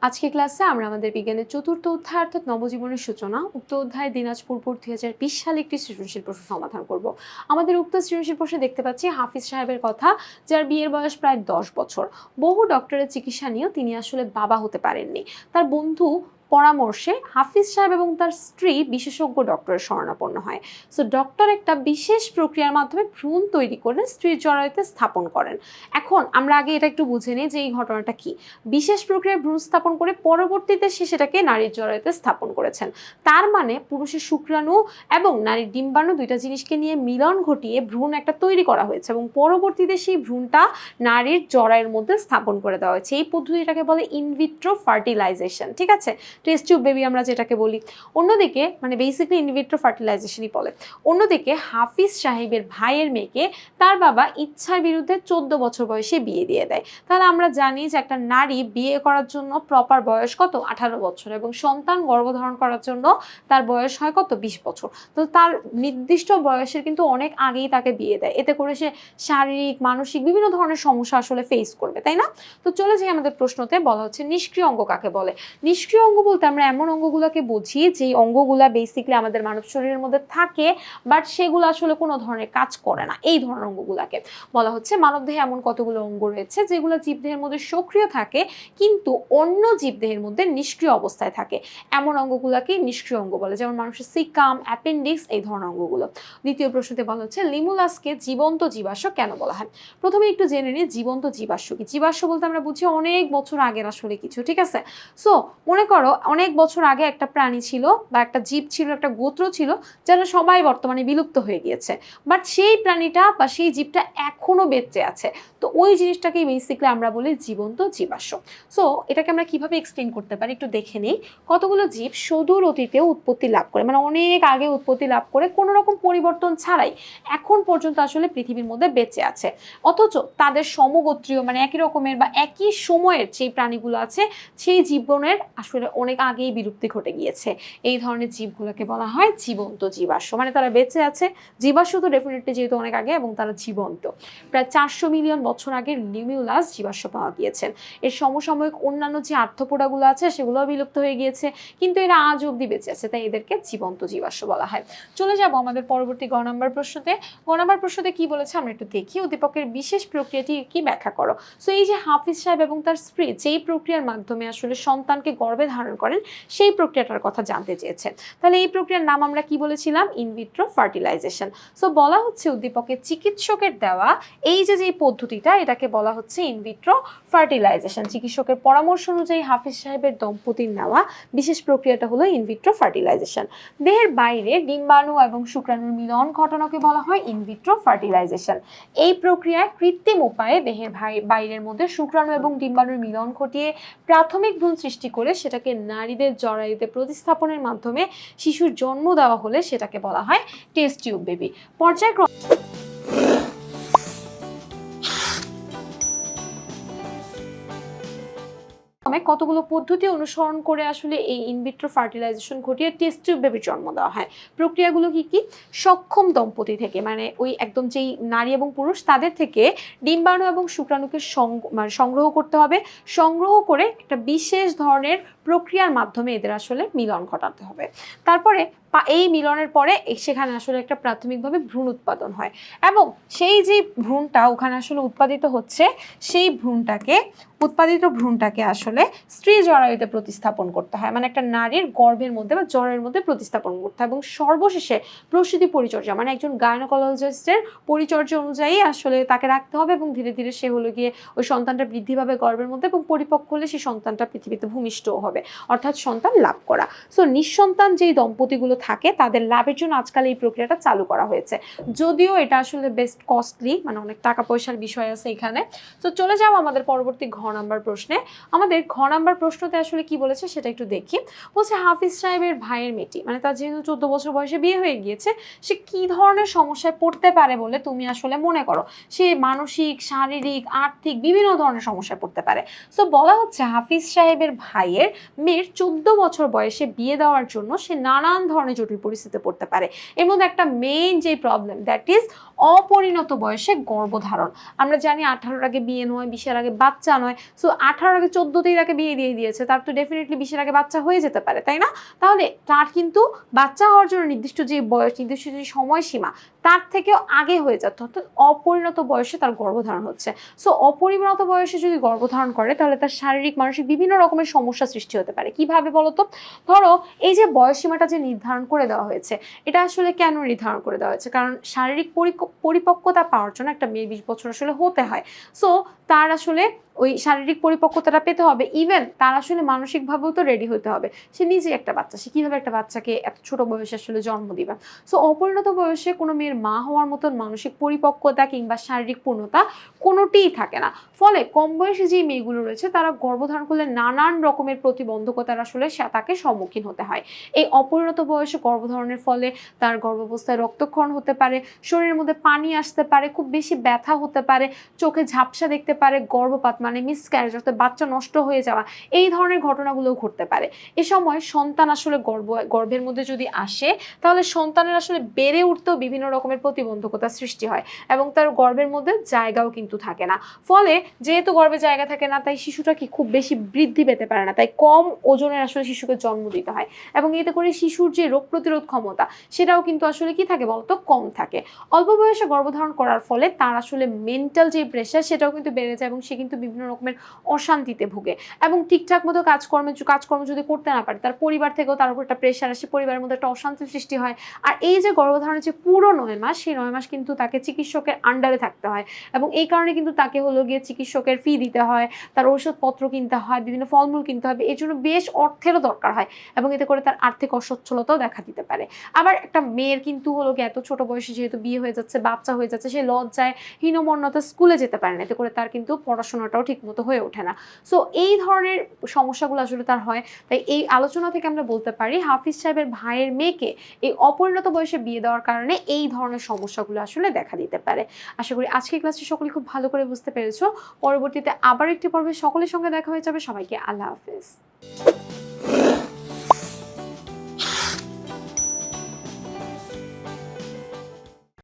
আজকে ক্লাসে আমরা আমাদের বিজ্ঞানের চতুর্থ অধ্যায় অর্থাৎ নবজীবনের সূচনা উক্ত অধ্যায় দিনাজপুর বোর্ড 2020 সালে একটি সৃজনশীল প্রশ্ন সমাধান করব। আমাদের উক্ত সৃজনশীল প্রশ্নে দেখতে পাচ্ছি হাফিজ সাহেবের কথা, যার বিয়ের বয়স প্রায় 10 বছর। বহু ডক্টরের চিকিৎসা নিয়েও তিনি আসলে বাবা হতে পারেননি। তার বন্ধু পরামর্শে হাফিজ সাহেব এবং তার স্ত্রী বিশেষজ্ঞ ডক্টরের শরণাপন্ন হয়। সো ডক্টর একটা বিশেষ প্রক্রিয়ার মাধ্যমে ভ্রূণ তৈরি করে স্ত্রীর জরায়ুতে স্থাপন করেন। এখন আমরা আগে এটা একটু বুঝে নিই যে এই ঘটনাটা কি। বিশেষ প্রক্রিয়ায় ভ্রূণ স্থাপন করে পরবর্তীতে সে সেটাকে নারীর জরায়ুতে স্থাপন করেছেন। তার মানে পুরুষের শুক্রাণু এবং নারীর ডিম্বাণু দুইটা জিনিসকে নিয়ে মিলন ঘটিয়ে ভ্রূণ একটা তৈরি করা হয়েছে এবং পরবর্তীতে সেই ভ্রূণটা নারীর জরায়ুর মধ্যে স্থাপন করে দেওয়া হয়েছে। এই পদ্ধতিটাকে বলে ইনভিট্রো ফার্টিলাইজেশন, ঠিক আছে, টেস্ট টিউব বেবি আমরা যেটাকে বলি। অন্যদিকে মানে বেসিক্যালি ইনভিট্রো ফার্টিলাইজেশনই বলে। অন্যদিকে হাফিজ সাহেবের ভাইয়ের মেয়েকে তার বাবা ইচ্ছার বিরুদ্ধে 14 বছর বয়সে বিয়ে দিয়ে দেয়। তাহলে আমরা জানি যে একটা নারী বিয়ে করার জন্য প্রপার বয়স কত, 18 বছর, এবং সন্তান গর্ভধারণ করার জন্য তার বয়স হয় কত, 20 বছর। তো তার নির্দিষ্ট বয়সের কিন্তু অনেক আগেই তাকে বিয়ে দেয়, এতে করে সে শারীরিক মানসিক বিভিন্ন ধরনের সমস্যা আসলে ফেস করবে, তাই না? তো চলে যাই আমাদের প্রশ্নতে। বলা হচ্ছে নিষ্ক্রিয় অঙ্গ কাকে বলে। নিষ্ক্রিয় অঙ্গ বলতে আমরা এমন অঙ্গগুলোকে বুঝি যে অঙ্গগুলা বেসিক্যালি আমাদের মানব শরীরের মধ্যে থাকে বাট সেগুলো আসলে কোনো ধরনের কাজ করে না, এই ধরনের অঙ্গগুলাকে বলা হচ্ছে। মানবদেহে এমন কতগুলো অঙ্গ রয়েছে যেগুলো জীবদেহের মধ্যে সক্রিয় থাকে কিন্তু অন্য জীবদেহের মধ্যে নিষ্ক্রিয় অবস্থায় থাকে, এমন অঙ্গগুলোকে নিষ্ক্রিয় অঙ্গ বলে, যেমন মানুষের সিকাম, অ্যাপেন্ডিক্স, এই ধরনের অঙ্গগুলো। দ্বিতীয় প্রশ্নতে বলা হচ্ছে লিমুলাসকে জীবন্ত জীবাশ্ম কেন বলা হয়। প্রথমে একটু জেনে নিই জীবন্ত জীবাশ্ম কি। জীবাশ্ম বলতে আমরা বুঝি অনেক বছর আগের আসলে কিছু, ঠিক আছে। সো মনে করো অনেক বছর আগে একটা প্রাণী ছিল বা একটা জীব ছিল, একটা গোত্র ছিল, যারা সবাই বর্তমানে বিলুপ্ত হয়ে গিয়েছে, বাট সেই প্রাণীটা বা সেই জীবটা এখনো বেঁচে আছে। তো ওই জিনিসটাকেই বেসিক্যালি আমরা বলি জীবন্ত জীবাশ্ম। সো এটাকে আমরা কিভাবে এক্সপ্লেন করতে পারি একটু দেখে নিই। কতগুলো জীব সুদূর অতীতেও উৎপত্তি লাভ করে, মানে অনেক আগে উৎপত্তি লাভ করে কোনো রকম পরিবর্তন ছাড়াই এখন পর্যন্ত আসলে পৃথিবীর মধ্যে বেঁচে আছে, অথচ তাদের সমগোত্রীয় মানে একই রকমের বা একই সময়ের যে প্রাণীগুলো আছে সেই জীবনের আসলে অনেক আগেই বিলুপ্তি ঘটে গিয়েছে। এই ধরনের জীবগুলোকে বলা হয় জীবন্ত জীবাশ্ম, মানে তারা বেঁচে আছে। জীবাশ্ম তো ডেফিনেটলি যেহেতু অনেক আগে এবং তারা জীবন্ত। প্রায় 400 মিলিয়ন বছর আগে লিমিউলাস জীবাশ্ম পাওয়া গিয়েছে। এর সমসাময়িক অন্যান্য যে আর্থ্রোপোডাগুলো আছে সেগুলোও বিলুপ্ত হয়ে গিয়েছে, কিন্তু এরা আজ অব্দি বেঁচে আছে, তাই এদেরকে জীবন্ত জীবাশ্ম বলা হয়। চলে যাব আমাদের পরবর্তী গ নম্বর প্রশ্নতে। গ নম্বর প্রশ্নতে কি বলেছে আমরা একটু দেখি। উদ্দীপকের বিশেষ প্রক্রিয়াটি কি ব্যাখ্যা করো। সো এই যে হাফিজ সাহেব এবং তার স্ত্রী যেই প্রক্রিয়ার মাধ্যমে আসলে সন্তানকে গর্ভে ধারণ করেন সেই প্রক্রিয়াটার কথা জানতে চেয়েছে। তাহলে এই প্রক্রিয়ার নাম আমরা কি বলেছিলাম, ইনভিট্রো ফার্টিলাইজেশন। সো বলা হচ্ছে উদ্দীপকের চিকিৎসকের দেওয়া এই যে পদ্ধতিটা এটাকে বলা হচ্ছে ইনভিট্রো ফার্টিলাইজেশন। চিকিৎসকের পরামর্শ অনুযায়ী হাফিজ সাহেবের দম্পতির নেওয়া বিশেষ প্রক্রিয়াটা হলো ইনভিট্রো ফার্টিলাইজেশন। দেহের বাইরে ডিম্বাণু এবং শুক্রাণুর মিলন ঘটনাকে বলা হয় ইনভিট্রো ফার্টিলাইজেশন। এই প্রক্রিয়ায় কৃত্রিম উপায়ে দেহের বাইরের মধ্যে শুক্রাণু এবং ডিম্বাণুর মিলন ঘটিয়ে প্রাথমিক ভ্রূণ সৃষ্টি করে সেটাকে নারীদের জরায়ুতে প্রতিস্থাপনের মাধ্যমে শিশুর জন্ম দেওয়া হলে সেটাকে বলা হয় টেস্ট টিউব বেবি। পর্যায়ক্রমে কতগুলো পদ্ধতি অনুসরণ করে আসলে এই ইনভিট্রো ফার্টিলাইজেশন ঘটিয়ে টেস্ট টিউব বেবির জন্ম দেওয়া হয়। প্রক্রিয়াগুলো কি কি, সক্ষম দম্পতি থেকে মানে ওই একদম যেই নারী এবং পুরুষ তাদের থেকে ডিম্বাণু এবং শুক্রাণুকে সংগ্রহ করতে হবে। সংগ্রহ করে একটা বিশেষ ধরনের প্রক্রিয়ার মাধ্যমে এদের আসলে মিলন ঘটাতে হবে। তারপরে এই মিলনের পরে সেখানে আসলে একটা প্রাথমিকভাবে ভ্রূণ উৎপাদন হয় এবং সেই যে ভ্রূণটা ওখানে আসলে উৎপাদিত হচ্ছে সেই উৎপাদিত ভ্রূণটাকে আসলে স্ত্রী জরায়ুতে প্রতিস্থাপন করতে হয়, মানে একটা নারীর গর্ভের মধ্যে বা জরায়ুর মধ্যে প্রতিস্থাপন করতে হয়। এবং সর্বশেষে প্রসূতি পরিচর্যা মানে একজন গাইনোকোলজিস্টের পরিচর্যা অনুযায়ী আসলে তাকে রাখতে হবে এবং ধীরে ধীরে সে হলো গিয়ে ওই সন্তানটা বৃদ্ধি পাবে গর্ভের মধ্যে এবং পরিপক্ক হলে সেই সন্তানটা পৃথিবীতে ভূমিষ্ঠও হবে, অর্থাৎ সন্তান লাভ করা। সো নিঃসন্তান যেই দম্পতিগুলো থাকে তাদের লাভের জন্য আজকাল এই প্রক্রিয়াটা চালু করা হয়েছে, যদিও এটা আসলে বেস্ট কস্টলি, মানে অনেক টাকা পয়সার বিষয় আছে এখানে। তো চলে যাও আমাদের পরবর্তী ঘ নাম্বার প্রশ্নে। আমাদের ঘ নাম্বার প্রশ্নতে আসলে কি বলেছে সেটা একটু দেখি। বলছে হাফিজ সাহেবের ভাইয়ের মেয়েটি মানে তার যেহেতু 14 বছর বয়সে বিয়ে হয়ে গিয়েছে, সে কি ধরনের সমস্যায় পড়তে পারে বলে তুমি আসলে মনে করো। সে মানসিক, শারীরিক, আর্থিক বিভিন্ন ধরনের সমস্যায় পড়তে পারে। সো বলা হচ্ছে হাফিজ সাহেবের ভাইয়ের মেয়ের 14 বছর বয়সে বিয়ে দেওয়ার জন্য সে নানান ধরনের ধরনের জটিল পরিস্থিতিতে পড়তে পারে। এর মধ্যে একটা মেইন যে প্রবলেম, দ্যাট ইজ অপরিণত বয়সে গর্ভধারণ। আমরা জানি 18-র আগে বিয়ে নয়, 20-এর আগে বাচ্চা নয়। সো 18-র আগে 14তেই তাকে বিয়ে দিয়ে দিয়েছে, তার তো ডেফিনেটলি 20-এর আগে বাচ্চা হয়ে যেতে পারে, তাই না? তাহলে তার কিন্তু বাচ্চা হওয়ার জন্য নির্দিষ্ট যে বয়স, নির্দিষ্ট যে সময়সীমা, তার থেকেও আগে হয়ে যাচ্ছে, অর্থাৎ অপরিণত বয়সে তার গর্ভধারণ হচ্ছে। সো অপরিণত বয়সে যদি গর্ভধারণ করে তাহলে তার শারীরিক মানসিক বিভিন্ন রকমের সমস্যা সৃষ্টি হতে পারে। কিভাবে বলতো? ধরো এই যে বয়সসীমাটা যে নির্ধারণ করে দেওয়া হয়েছে, এটা আসলে কেন নির্ধারণ করে দেওয়া হয়েছে? কারণ শারীরিক পরিপক্কতা পাওয়ার জন্য একটা মেয়ে 20 বছর আসলে হতে হয়। সো তার আসলে ওই শারীরিক পরিপক্কতাটা পেতে হবে, ইভেন তার আসলে মানসিকভাবেও তো রেডি হতে হবে। সে নিজেই একটা বাচ্চা, সে কীভাবে একটা বাচ্চাকে এত ছোট বয়সে আসলে জন্ম দিবে? সো অপরিণত বয়সে কোনো মেয়ের মা হওয়ার মতন মানসিক পরিপক্কতা কিংবা শারীরিক পূর্ণতা কোনোটিই থাকে না। ফলে কম বয়সী যে মেয়েগুলো রয়েছে তারা গর্ভধারণ করলে নানান রকমের প্রতিবন্ধকতার আসলে তাকে সম্মুখীন হতে হয়। এই অপরিণত বয়সে গর্ভধারণের ফলে তার গর্ভাবস্থায় রক্তক্ষরণ হতে পারে, শরীরের মধ্যে পানি আসতে পারে, খুব বেশি ব্যথা হতে পারে, চোখে ঝাপসা দেখতে পারে, গর্ভপাত মানে মিসক্যারেজ অর্থাৎ বাচ্চা নষ্ট হয়ে যাওয়া, এই ধরনের ঘটনাগুলো ঘটতে পারে। এ সময় সন্তান আসলে গর্ভের মধ্যে যদি আসে তাহলে সন্তানের আসলে বেড়ে উঠতেও বিভিন্ন রকমের প্রতিবন্ধকতা সৃষ্টি হয় এবং তার গর্ভের মধ্যে জায়গাও কিন্তু থাকে না। ফলে যেহেতু গর্ভে জায়গা থাকে না, তাই শিশুটা কি খুব বেশি বৃদ্ধি পেতে পারে না, তাই কম ওজনের আসলে শিশুকে জন্ম দিতে হয় এবং এতে করে শিশুর যে রোগ প্রতিরোধ ক্ষমতা সেটাও কিন্তু আসলে কি থাকে বলতো? কম থাকে। অল্প বয়সে গর্ভধারণ করার ফলে তার আসলে মেন্টাল যে প্রেশার সেটাও কিন্তু বেড়ে যায় এবং সে কিন্তু বিভিন্ন রকমের অশান্তিতে ভুগে এবং ঠিকঠাক মতো কাজকর্ম যদি করতে না পারে, তার পরিবার থেকেও তার উপর একটা প্রেশার আসে, পরিবারের মধ্যে একটা অশান্তির সৃষ্টি হয়। আর এই যে গর্ভধারণের যে পুরো 9 মাস, সেই 9 মাস কিন্তু তাকে চিকিৎসকের আন্ডারে থাকতে হয় এবং এই কারণে কিন্তু তাকে হলো গিয়ে চিকিৎসকের ফি দিতে হয়, তার ঔষধপত্র কিনতে হয়, বিভিন্ন ফলমূল কিনতে হবে, এর জন্য বেশ অর্থেরও দরকার হয় এবং এতে করে তার আর্থিক অসচ্ছলতাও দেখা দিতে পারে। আবার একটা মেয়ের কিন্তু হলো গিয়ে এত ছোট বয়সে যেহেতু বিয়ে হয়ে যাচ্ছে, বাচ্চা হয়ে যাচ্ছে, সে লজ্জায় হীনমন্যতা স্কুলে যেতে পারে না, এতে করে তার কিন্তু পড়াশোনাটাও ঠিক মতো হয়ে ওঠে না। সো এই ধরনের সমস্যাগুলো আসলে তার হয়। তাই এই আলোচনা থেকে আমরা বলতে পারি হাফিজ সাহেবের ভাইয়ের মেয়েকে এই অপরিণত বয়সে বিয়ে দেওয়ার কারণে এই ধরনের সমস্যাগুলো আসলে দেখা দিতে পারে। আশা করি আজকের ক্লাসটি সকলে খুব ভালো করে বুঝতে পেরেছো। পরবর্তীতে আবার একটি পর্বে সকলের সঙ্গে দেখা হয়ে যাবে। সবাইকে আল্লাহ হাফেজ।